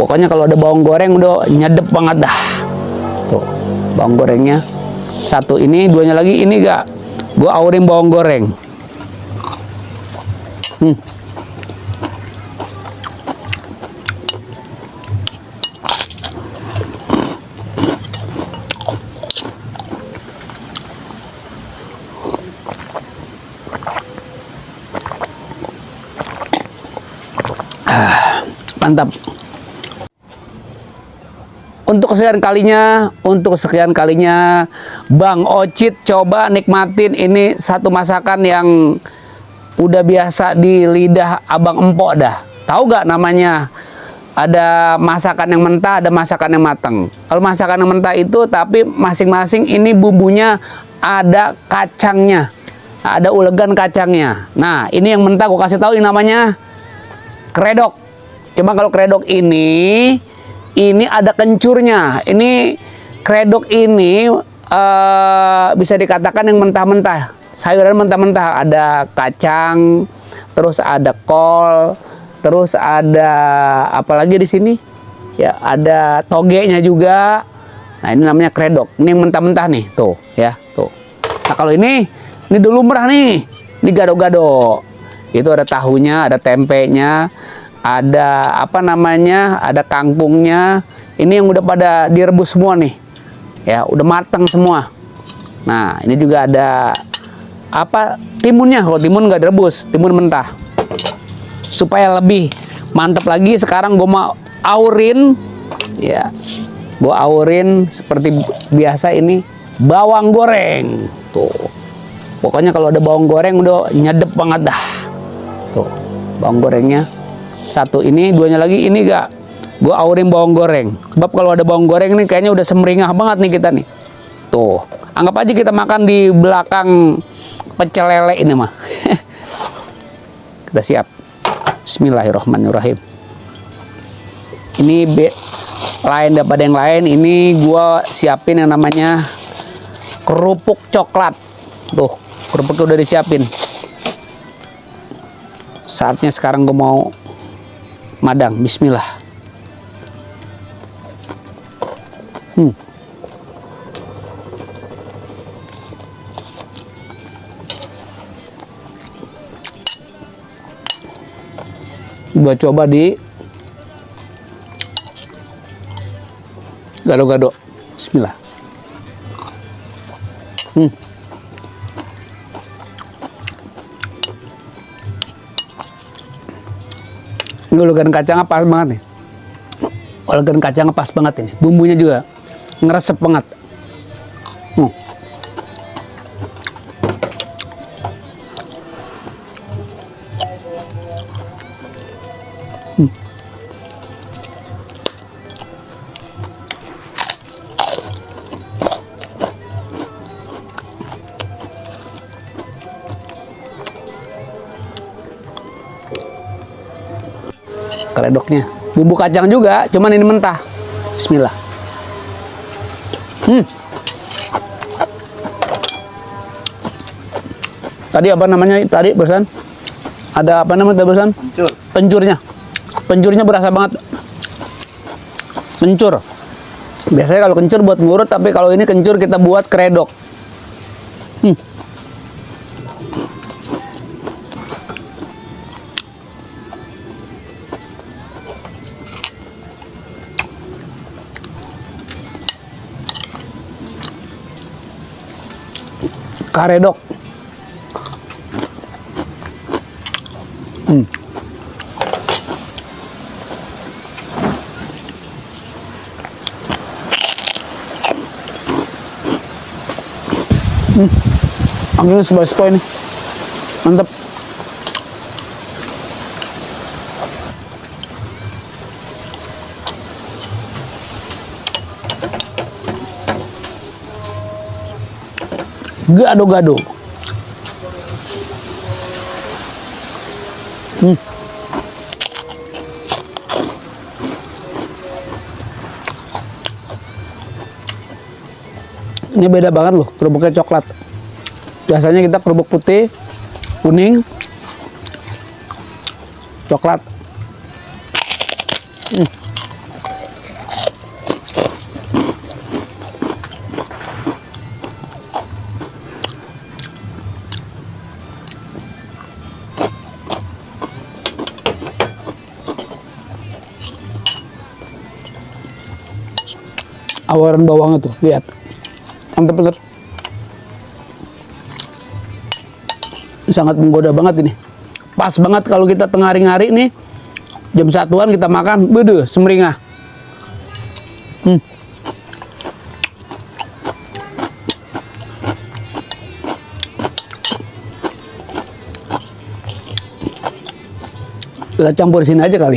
Pokoknya kalau ada bawang goreng udah nyedep banget dah. Tuh, bawang gorengnya. Satu ini, duanya lagi ini gak. Gua aurin bawang goreng. Mantap. Untuk kesekian kalinya Bang Ocit coba nikmatin ini satu masakan yang udah biasa di lidah Abang Empok dah. Tahu gak namanya? Ada masakan yang mentah, ada masakan yang matang. Kalau masakan yang mentah itu tapi masing-masing ini bumbunya ada kacangnya. Ada ulegan kacangnya. Nah, ini yang mentah gue kasih tahu ini namanya kredok. Cuma kalau kredok ini ada kencurnya. Ini kredok ini bisa dikatakan yang mentah-mentah. Sayuran mentah-mentah. Ada kacang, terus ada kol, terus ada apa lagi di sini? Ya, ada togenya juga. Nah, ini namanya kredok. Ini yang mentah-mentah nih, tuh, ya, tuh. Nah, kalau ini dulu lumrah nih. Ini gado-gado. Itu ada tahunya, ada tempenya, ada apa namanya, ada kangkungnya. Ini yang udah pada direbus semua nih, ya udah matang semua. Nah, ini juga ada apa, timunnya. Kalau timun nggak direbus, timun mentah. Supaya lebih mantap lagi, sekarang gue mau aurin, ya gue aurin seperti biasa ini bawang goreng. Tuh, pokoknya kalau ada bawang goreng udah nyedep banget dah. Tuh, bawang gorengnya. Satu ini, duanya lagi ini gak. Gue aurin bawang goreng. Sebab kalau ada bawang goreng ini kayaknya udah semeringah banget nih kita nih. Tuh, anggap aja kita makan di belakang pecel lele ini mah. Kita siap. Bismillahirrahmanirrahim. Ini lain daripada yang lain. Ini gue siapin yang namanya kerupuk coklat. Tuh, kerupuknya udah disiapin. Saatnya sekarang gue mau madang. Bismillah. Gua coba di gado-gado. Bismillah. Ini ulegan kacangnya pas banget nih. Ulegan kacangnya pas banget ini. Bumbunya juga ngeresep banget. Kredoknya bumbu kacang juga, cuman ini mentah. Bismillah. Tadi apa namanya tadi barusan? Ada apa namanya barusan? Kencur. Kencurnya berasa banget. Kencur. Biasanya kalau kencur buat ngurut, tapi kalau ini kencur kita buat kredok. Karedok. Anginnya sepoi-sepoi nih. Mantap. Gado-gado. Ini beda banget loh, kerupuknya coklat. Biasanya kita kerupuk putih, kuning, coklat. Awaran bawangnya tuh, lihat. Mantap bener. Sangat menggoda banget ini. Pas banget kalau kita tengah hari nih, jam 1-an kita makan, bede, semringah. Kita campur sini aja kali.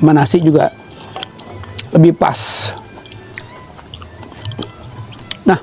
Sama nasi juga lebih pas. Nah.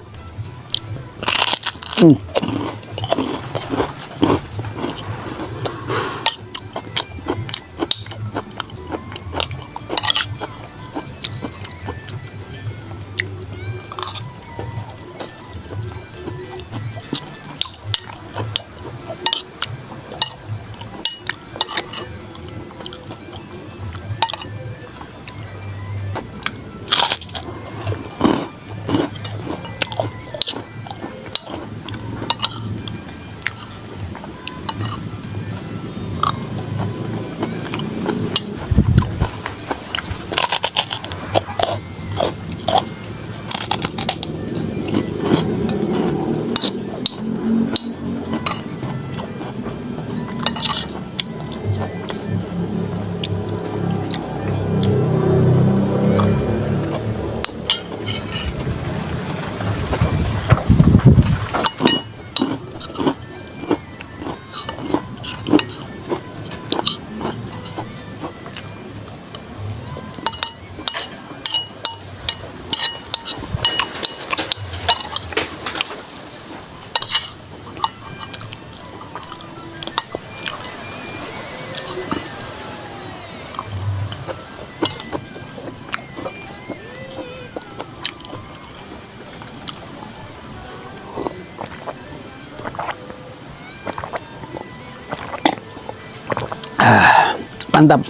Mantap.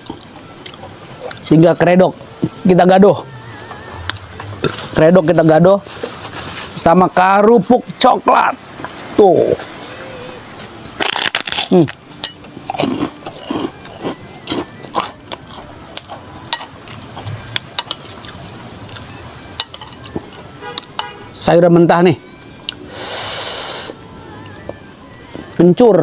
Tinggal kredok kita gadoh. Kredok kita gadoh sama kerupuk coklat. Tuh. Sayuran mentah nih. Kencur.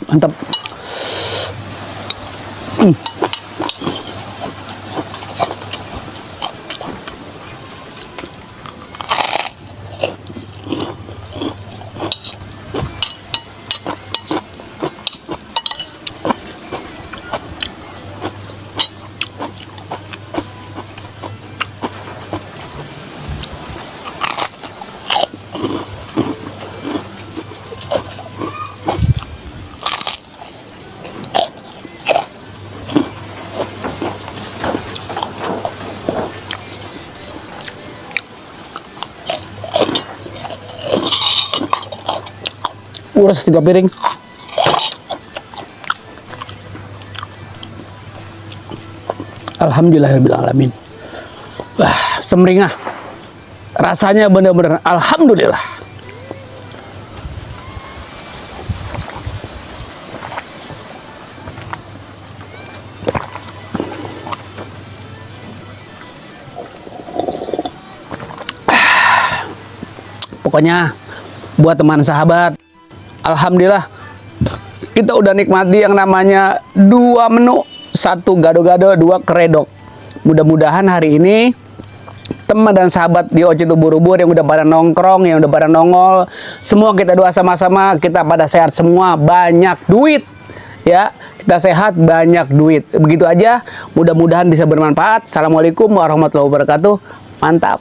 Mantap. Uras 3 piring. Alhamdulillahirrahmanirrahim. Wah, semringah. Rasanya benar-benar alhamdulillah. Pokoknya buat teman sahabat, alhamdulillah kita udah nikmati yang namanya 2 menu, 1 gado-gado, 2 keredok. Mudah-mudahan hari ini teman dan sahabat di Ocit Ubur-Ubur yang udah pada nongkrong, yang udah pada nongol, semua kita doa sama-sama, kita pada sehat semua, banyak duit ya, kita sehat, banyak duit. Begitu aja, mudah-mudahan bisa bermanfaat. Assalamualaikum warahmatullahi wabarakatuh. Mantap.